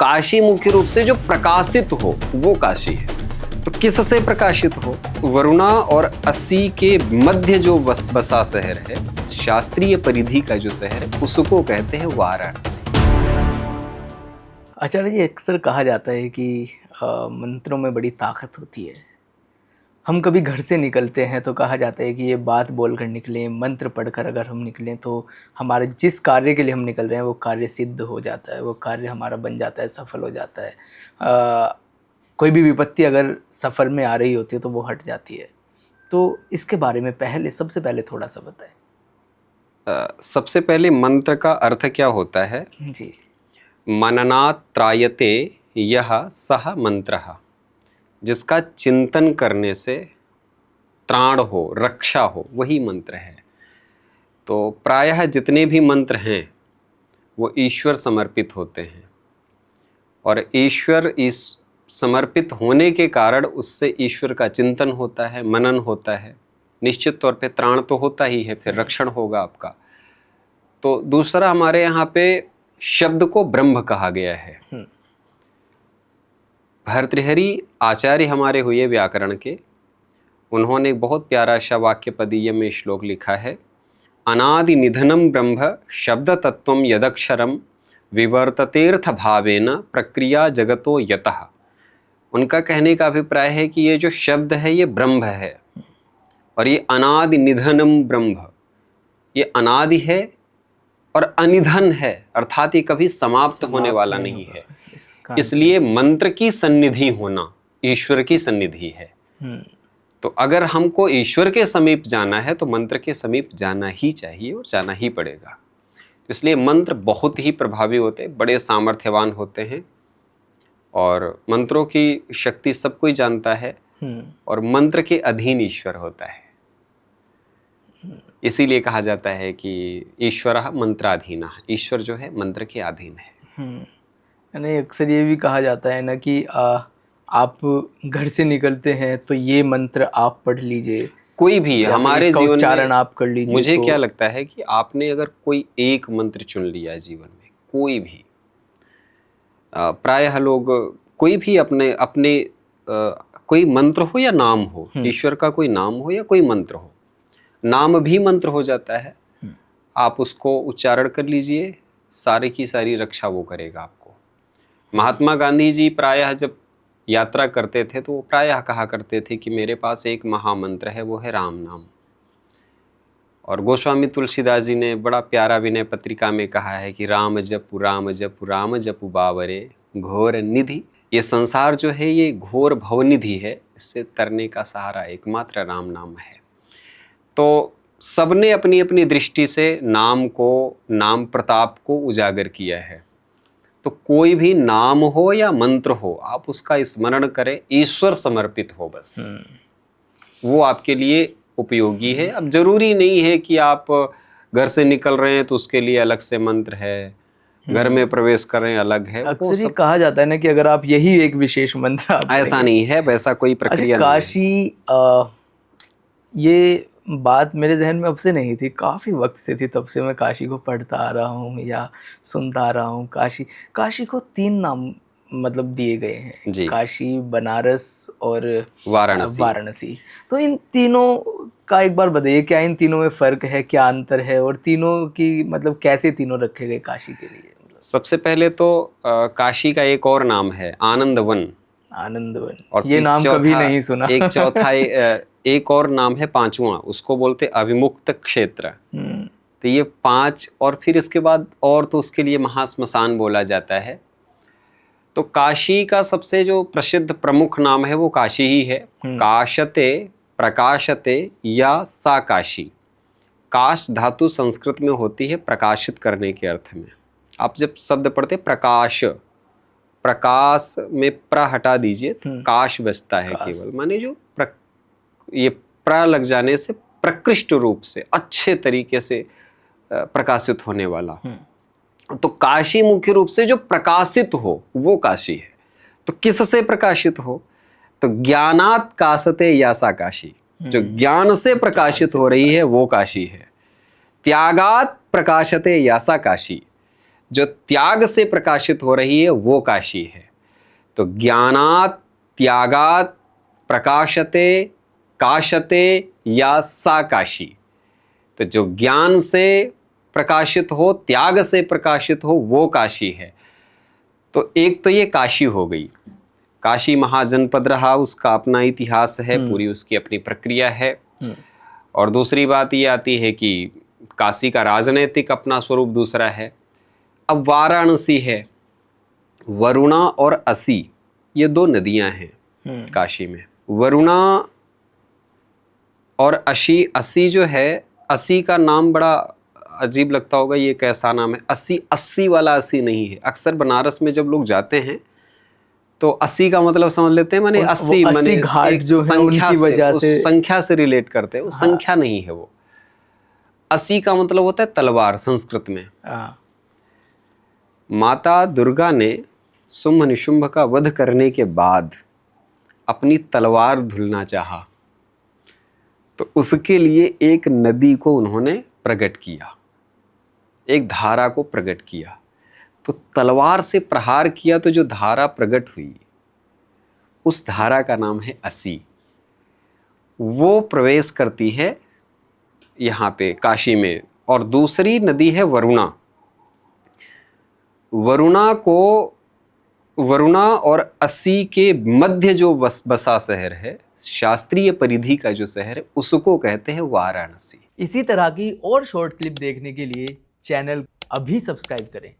काशी मुख्य रूप से जो प्रकाशित हो वो काशी है। तो किससे प्रकाशित हो? वरुणा और अस्सी के मध्य जो बसा शहर है, शास्त्रीय परिधि का जो शहर है, उसको कहते हैं वाराणसी। आचार्य जी, अक्सर कहा जाता है कि मंत्रों में बड़ी ताकत होती है। हम कभी घर से निकलते हैं तो कहा जाता है कि ये बात बोलकर निकलें, मंत्र पढ़कर अगर हम निकलें तो हमारे जिस कार्य के लिए हम निकल रहे हैं वो कार्य सिद्ध हो जाता है, वो कार्य हमारा बन जाता है, सफल हो जाता है। कोई भी विपत्ति अगर सफ़र में आ रही होती है तो वो हट जाती है। तो इसके बारे में सबसे पहले थोड़ा सा बताएं। सबसे पहले मंत्र का अर्थ क्या होता है? जी। मननात् त्रायते यह सह मंत्रः, जिसका चिंतन करने से त्राण हो, रक्षा हो, वही मंत्र है। तो प्रायः जितने भी मंत्र हैं वो ईश्वर समर्पित होते हैं, और ईश्वर इस समर्पित होने के कारण उससे ईश्वर का चिंतन होता है, मनन होता है। निश्चित तौर पे त्राण तो होता ही है, फिर रक्षण होगा आपका। तो दूसरा, हमारे यहाँ पे शब्द को ब्रह्म कहा गया है। भर्तृहरि आचार्य हमारे हुए व्याकरण के, उन्होंने एक बहुत प्यारा सा वाक्य पदीय में श्लोक लिखा है, अनादि निधनम ब्रह्म शब्द तत्वम यदक्षरम विवर्ततेर्थ भावेन प्रक्रिया जगतो यतः। उनका कहने का अभिप्राय है कि ये जो शब्द है ये ब्रह्म है, और ये अनादि निधनम ब्रह्म, ये अनादि है और अनिधन है, अर्थात ये कभी समाप्त होने वाला नहीं है। इसलिए मंत्र की सन्निधि होना ईश्वर की सन्निधि है। तो अगर हमको ईश्वर के समीप जाना है तो मंत्र के समीप जाना ही चाहिए और जाना ही पड़ेगा। तो इसलिए मंत्र बहुत ही प्रभावी होते हैं, बड़े सामर्थ्यवान होते हैं, और मंत्रों की शक्ति सब कोई जानता है, और मंत्र के अधीन ईश्वर होता है। इसीलिए कहा जाता है कि ईश्वरः मंत्राधीनः, ईश्वर जो है मंत्र के अधीन है। यानी अक्सर ये भी कहा जाता है ना कि आप घर से निकलते हैं तो ये मंत्र आप पढ़ लीजिए, कोई भी हमारे जीवन में उच्चारण आप कर लीजिए। मुझे क्या लगता है कि आपने अगर कोई एक मंत्र चुन लिया जीवन में, कोई भी, प्रायः लोग कोई भी अपने कोई मंत्र हो या नाम हो, ईश्वर का कोई नाम हो या कोई मंत्र हो, नाम भी मंत्र हो जाता है। आप उसको उच्चारण कर लीजिए, सारी की सारी रक्षा वो करेगा आपको। महात्मा गांधी जी प्रायः जब यात्रा करते थे तो वो प्रायः कहा करते थे कि मेरे पास एक महामंत्र है, वो है राम नाम। और गोस्वामी तुलसीदास जी ने बड़ा प्यारा विनय पत्रिका में कहा है कि राम जपु राम जपु राम जपु बावरे घोर निधि। ये संसार जो है ये घोर भवनिधि है, इससे तरने का सहारा एकमात्र राम नाम है। तो सबने अपनी अपनी दृष्टि से नाम को, नाम प्रताप को उजागर किया है। तो कोई भी नाम हो या मंत्र हो, आप उसका स्मरण करें, ईश्वर समर्पित हो, बस वो आपके लिए उपयोगी है। अब जरूरी नहीं है कि आप घर से निकल रहे हैं तो उसके लिए अलग से मंत्र है, घर में प्रवेश कर रहे हैं अलग है। अक्सर ये कहा जाता है ना कि अगर आप यही एक विशेष मंत्र आप ऐसा नहीं है, वैसा कोई प्रक्रिया नहीं है। काशी, ये बात मेरे जहन में अब से नहीं थी, काफ़ी वक्त से थी, तब से मैं काशी को पढ़ता आ रहा हूँ या सुनता आ रहा हूँ। काशी को 3 नाम मतलब दिए गए हैं, काशी, बनारस और वाराणसी। तो इन तीनों का एक बार बताइए, क्या इन तीनों में फ़र्क है, क्या अंतर है, और तीनों की मतलब कैसे तीनों रखे गए काशी के लिए? सबसे पहले तो काशी का एक और नाम है आनंदवन। और ये नाम कभी नहीं सुना। एक चौथा एक और नाम है 5वां, उसको बोलते अविमुक्त क्षेत्र। तो ये 5, और फिर इसके बाद और तो उसके लिए महाश्मशान बोला जाता है। तो काशी का सबसे जो प्रसिद्ध प्रमुख नाम है वो काशी ही है। काशते, प्रकाशते या सा काशी। काश धातु संस्कृत में होती है प्रकाशित करने के अर्थ में। आप जब शब्द पढ़ते प्रकाश, प्रकाश में प्र हटा दीजिए तो काश बचता है केवल, माने जो ये प्र लग जाने से प्रकृष्ट रूप से अच्छे तरीके से प्रकाशित होने वाला। तो काशी मुख्य रूप से जो प्रकाशित हो वो काशी है। तो किससे प्रकाशित हो? तो ज्ञानात् काशते यासा काशी, जो ज्ञान से प्रकाशित हो रही है वो काशी है। त्यागात् प्रकाशते यासा काशी, जो त्याग से प्रकाशित हो रही है वो काशी है। तो ज्ञानात् त्यागात् प्रकाशते काशते या सा काशी। तो जो ज्ञान से प्रकाशित हो, त्याग से प्रकाशित हो, वो काशी है। तो एक तो ये काशी हो गई, काशी महाजनपद रहा, उसका अपना इतिहास है, पूरी उसकी अपनी प्रक्रिया है। और दूसरी बात ये आती है कि काशी का राजनैतिक अपना स्वरूप दूसरा है। अब वाराणसी है, वरुणा और असी, ये दो नदियां हैं काशी में। वरुणा और असी जो है, असी का नाम बड़ा अजीब लगता होगा, ये कैसा नाम है? अस्सी वाला असी नहीं है। अक्सर बनारस में जब लोग जाते हैं तो 80 का मतलब समझ लेते हैं, माने 80 माने घाट जो है उनकी वजह से, उस संख्या से रिलेट करते हैं। वो संख्या नहीं है, वो 80 का मतलब होता है तलवार संस्कृत में। माता दुर्गा ने शुंभ निशुंभ का वध करने के बाद अपनी तलवार धुलना चाहा, तो उसके लिए एक नदी को उन्होंने प्रकट किया, एक धारा को प्रकट किया। तो तलवार से प्रहार किया तो जो धारा प्रकट हुई, उस धारा का नाम है असी। वो प्रवेश करती है यहाँ पे काशी में। और दूसरी नदी है वरुणा। वरुणा और असी के मध्य जो बसा शहर है, शास्त्रीय परिधि का जो शहर है, उसको कहते हैं वाराणसी। इसी तरह की और शॉर्ट क्लिप देखने के लिए चैनल अभी सब्सक्राइब करें।